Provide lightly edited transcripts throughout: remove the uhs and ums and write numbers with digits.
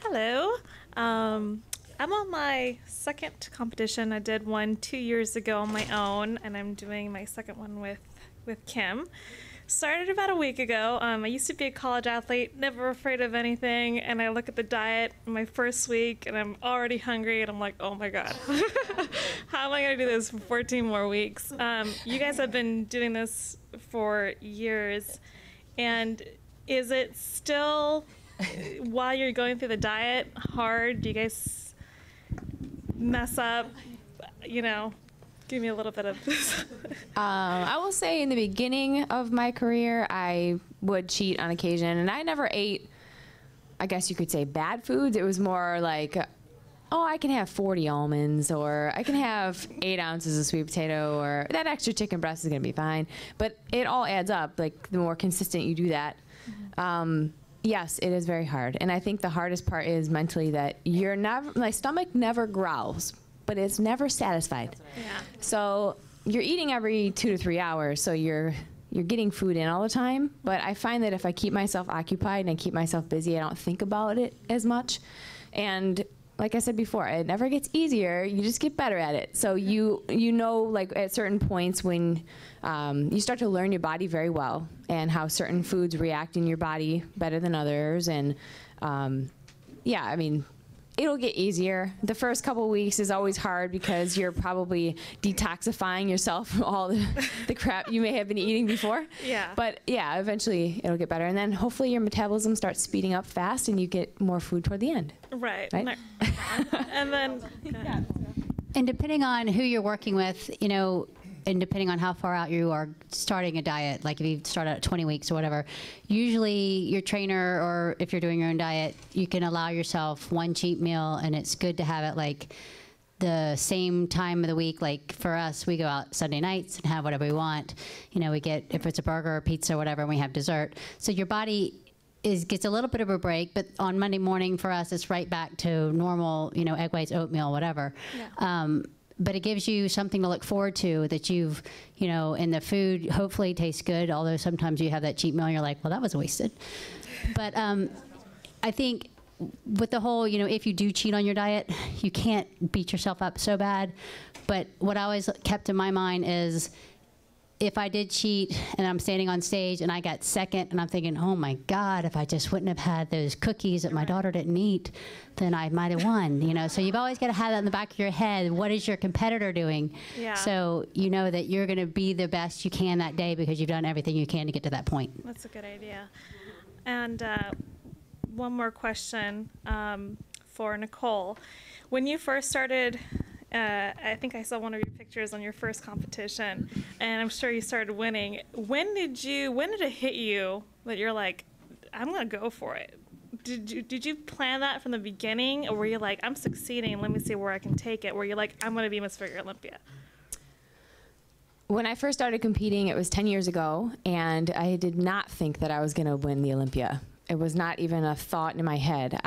Hello. I'm on my second competition. I did one 2 years ago on my own, and I'm doing my second one with Kim. Started about a week ago. I used to be a college athlete, never afraid of anything, and I look at the diet my first week, and I'm already hungry, and I'm like, oh my God, how am I going to do this for 14 more weeks? You guys have been doing this for years, and is it still, while you're going through the diet, hard? Do you guys mess up? You know, give me a little bit of this. I will say in the beginning of my career, I would cheat on occasion, and I never ate, I guess you could say, bad foods. It was more like, oh, I can have 40 almonds, or I can have 8 ounces of sweet potato, or that extra chicken breast is going to be fine. But it all adds up. Like, the more consistent you do that. Yes, it is very hard. And I think the hardest part is mentally that you're never, my stomach never growls, but it's never satisfied. Yeah. So you're eating every 2 to 3 hours, so you're getting food in all the time. But I find that if I keep myself occupied and I keep myself busy, I don't think about it as much. And like I said before, it never gets easier. You just get better at it. So you know, like at certain points when you start to learn your body very well and how certain foods react in your body better than others. And yeah, I mean, it'll get easier. The first couple of weeks is always hard because you're probably detoxifying yourself from all the crap you may have been eating before. Yeah. But yeah, eventually it'll get better. And then hopefully your metabolism starts speeding up fast and you get more food toward the end. Right. Right? And then, And depending on who you're working with, you know, and depending on how far out you are starting a diet, like if you start out at 20 weeks or whatever, usually your trainer, or if you're doing your own diet, you can allow yourself one cheat meal, and it's good to have it like the same time of the week. Like for us, we go out Sunday nights and have whatever we want. You know, we get, if it's a burger or pizza or whatever, and we have dessert. So your body gets a little bit of a break, but on Monday morning for us, it's right back to normal, you know, egg whites, oatmeal, whatever. Yeah. But it gives you something to look forward to that you've, you know, and the food hopefully tastes good, although sometimes you have that cheat meal and you're like, well, that was wasted. But I think with the whole, you know, if you do cheat on your diet, you can't beat yourself up so bad. But what I always kept in my mind is, if I did cheat and I'm standing on stage and I got second and I'm thinking, oh my God, if I just wouldn't have had those cookies that my daughter didn't eat, then I might have won, you know? So you've always got to have that in the back of your head. What is your competitor doing? Yeah. So you know that you're going to be the best you can that day because you've done everything you can to get to that point. That's a good idea. And one more question for Nicole. When you first started, I think I saw one of your pictures on your first competition, and I'm sure you started winning. When did it hit you that you're like, I'm gonna go for it? Did you plan that from the beginning, or were you like, I'm succeeding, let me see where I can take it? Were you like, I'm gonna be Miss Figure Olympia? When I first started competing, it was 10 years ago, and I did not think that I was gonna win the Olympia. It was not even a thought in my head.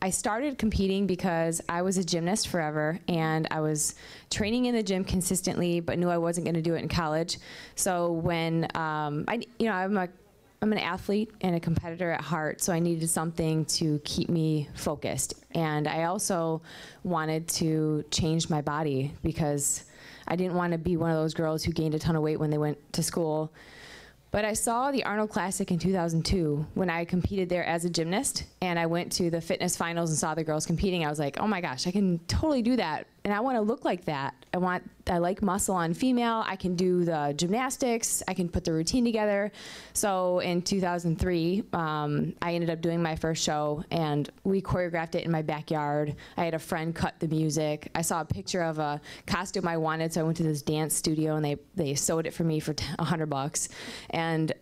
I started competing because I was a gymnast forever, and I was training in the gym consistently, but knew I wasn't going to do it in college. So when I'm an athlete and a competitor at heart, so I needed something to keep me focused. And I also wanted to change my body because I didn't want to be one of those girls who gained a ton of weight when they went to school. But I saw the Arnold Classic in 2002 when I competed there as a gymnast, and I went to the fitness finals and saw the girls competing. I was like, oh my gosh, I can totally do that, and I want to look like that. I like muscle on female. I can do the gymnastics. I can put the routine together. So in 2003, I ended up doing my first show, and we choreographed it in my backyard. I had a friend cut the music. I saw a picture of a costume I wanted, so I went to this dance studio, and they sewed it for me for $100. And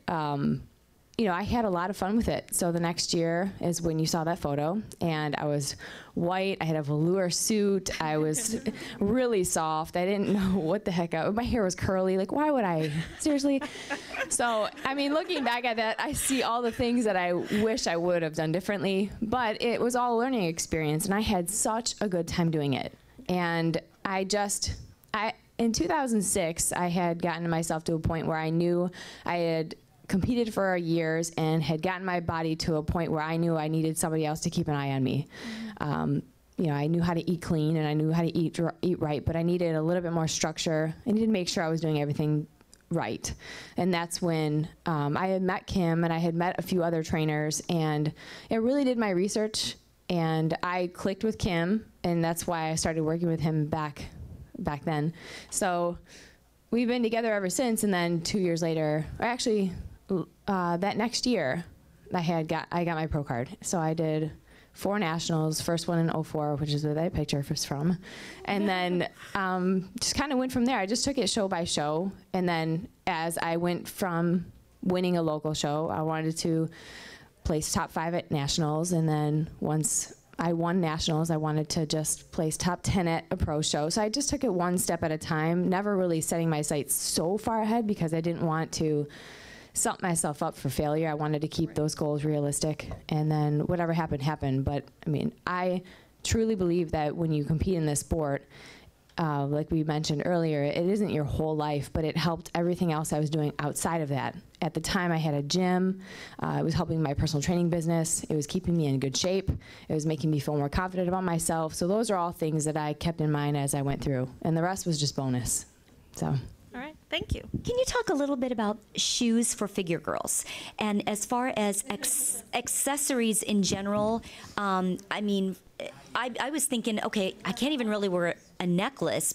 you know, I had a lot of fun with it. So the next year is when you saw that photo, and I was white. I had a velour suit. I was really soft. I didn't know what the heck. My hair was curly. Like, why would I? Seriously? So, I mean, looking back at that, I see all the things that I wish I would have done differently. But it was all a learning experience, and I had such a good time doing it. And in 2006, I had gotten myself to a point where I knew I had competed for years and had gotten my body to a point where I knew I needed somebody else to keep an eye on me. You know, I knew how to eat clean and I knew how to eat right, but I needed a little bit more structure. I needed to make sure I was doing everything right. And that's when I had met Kim and I had met a few other trainers, and I really did my research and I clicked with Kim, and that's why I started working with him back then. So we've been together ever since, and then 2 years later, or actually that next year, I got my pro card. So I did 4 nationals, first one in '04, which is where that picture was from. And then just kind of went from there. I just took it show by show. And then as I went from winning a local show, I wanted to place top 5 at nationals. And then once I won nationals, I wanted to just place top 10 at a pro show. So I just took it one step at a time, never really setting my sights so far ahead because I didn't want to set myself up for failure. I wanted to keep those goals realistic, and then whatever happened, happened. But I mean, I truly believe that when you compete in this sport, like we mentioned earlier, it isn't your whole life, but it helped everything else I was doing outside of that. At the time, I had a gym. It was helping my personal training business. It was keeping me in good shape. It was making me feel more confident about myself. So those are all things that I kept in mind as I went through, and the rest was just bonus. So. All right, thank you. Can you talk a little bit about shoes for figure girls? And as far as accessories in general, I mean, I was thinking, okay, I can't even really wear a necklace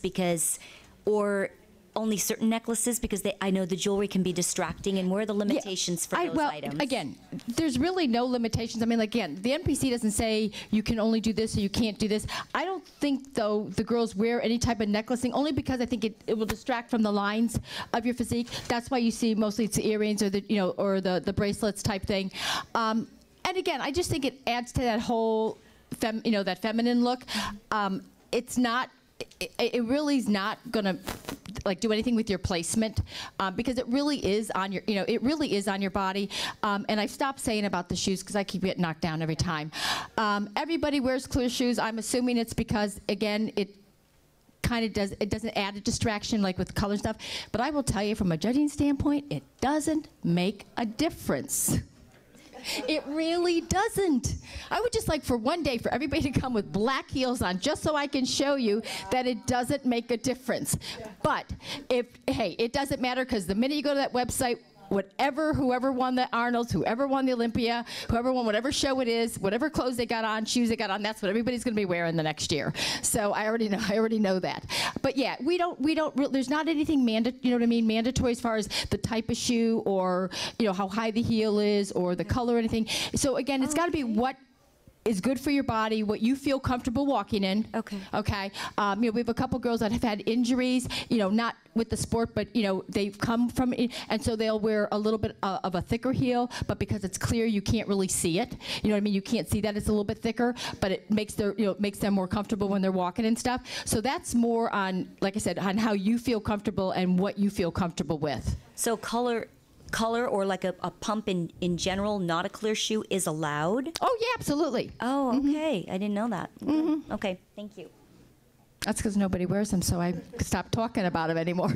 or only certain necklaces because I know the jewelry can be distracting, and where are the limitations for those items? Again, there's really no limitations. I mean, again, the NPC doesn't say you can only do this or you can't do this. I don't think, though, the girls wear any type of necklacing, only because I think it will distract from the lines of your physique. That's why you see mostly it's the earrings or the bracelets type thing. And again, I just think it adds to that whole that feminine look. It's not. It really is not gonna do anything with your placement because it really is on your it really is on your body. And I stopped saying about the shoes because I keep getting knocked down every time. Everybody wears clear shoes. I'm assuming it's because again it doesn't add a distraction like with color stuff. But I will tell you from a judging standpoint, it doesn't make a difference. It really doesn't. I would just like for one day for everybody to come with black heels on just so I can show you that it doesn't make a difference. But hey, it doesn't matter because the minute you go to that website, whoever won the Arnold's, whoever won the Olympia, whoever won whatever show it is, whatever clothes they got on, shoes they got on, that's what everybody's going to be wearing the next year. So I already know that. But yeah, there's not anything mandatory as far as the type of shoe or how high the heel is or the color or anything. So again, it's got to be what is good for your body, what you feel comfortable walking in. Okay. Okay. We have a couple girls that have had injuries, not with the sport, but they've come from it, and so they'll wear a little bit of a thicker heel, but because it's clear, you can't really see it. You know what I mean? You can't see that it's a little bit thicker, but it makes makes them more comfortable when they're walking and stuff. So that's more on, like I said, on how you feel comfortable and what you feel comfortable with. So color or like a pump in general, not a clear shoe, is allowed? Oh, yeah, absolutely. Oh, okay. I didn't know that. Okay, thank you. That's because nobody wears them, so I stopped talking about them anymore.